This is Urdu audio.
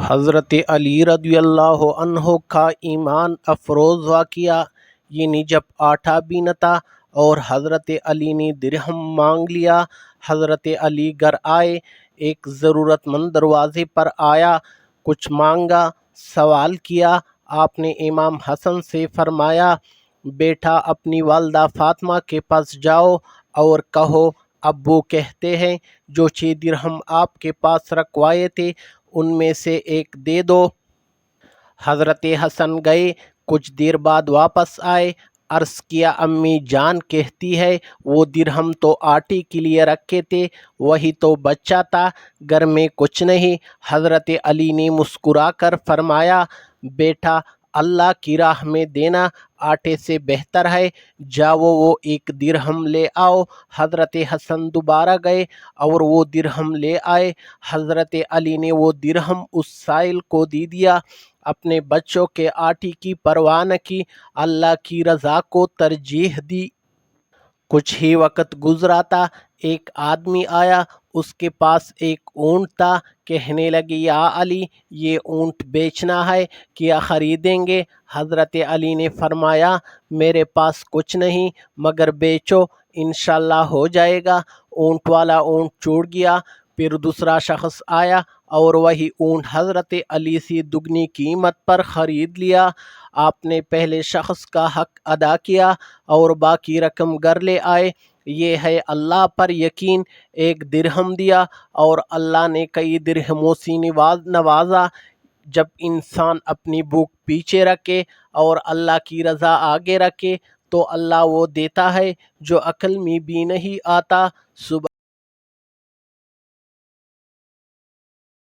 حضرت علی رضی اللہ عنہ کا ایمان افروز واقعہ، یعنی جب آٹا بھی نہ تھا اور حضرت علی نے درہم مانگ لیا۔ حضرت علی گھر آئے، ایک ضرورت مند دروازے پر آیا، کچھ مانگا، سوال کیا۔ آپ نے امام حسن سے فرمایا، بیٹا اپنی والدہ فاطمہ کے پاس جاؤ اور کہو ابو کہتے ہیں جو 6 درہم آپ کے پاس رکھوائے تھے ان میں سے ایک دے دو۔ حضرت حسن گئے، کچھ دیر بعد واپس آئے، عرض کیا امی جان کہتی ہے وہ درہم تو آٹے کے لیے رکھے تھے، وہی تو بچہ تھا، گھر میں کچھ نہیں۔ حضرت علی نے مسکرا کر فرمایا، بیٹا اللہ کی راہ میں دینا آٹے سے بہتر ہے، جاؤ وہ 1 درہم لے آؤ۔ حضرت حسن دوبارہ گئے اور وہ درہم لے آئے۔ حضرت علی نے وہ درہم اس سائل کو دے دیا، اپنے بچوں کے آٹے کی پرواہ نہ کی، اللہ کی رضا کو ترجیح دی۔ کچھ ہی وقت گزرا تھا، ایک آدمی آیا، اس کے پاس ایک اونٹ تھا، کہنے لگے یا علی یہ اونٹ بیچنا ہے، کیا خریدیں گے؟ حضرت علی نے فرمایا میرے پاس کچھ نہیں مگر بیچو، انشاءاللہ ہو جائے گا۔ اونٹ والا اونٹ چھوڑ گیا۔ پھر دوسرا شخص آیا اور وہی اونٹ حضرت علی سے دگنی قیمت پر خرید لیا۔ آپ نے پہلے شخص کا حق ادا کیا اور باقی رقم گھر لے آئے۔ یہ ہے اللہ پر یقین۔ 1 درہم دیا اور اللہ نے کئی درہموں سے نوازا۔ جب انسان اپنی بھوک پیچھے رکھے اور اللہ کی رضا آگے رکھے تو اللہ وہ دیتا ہے جو عقل میں بھی نہیں آتا۔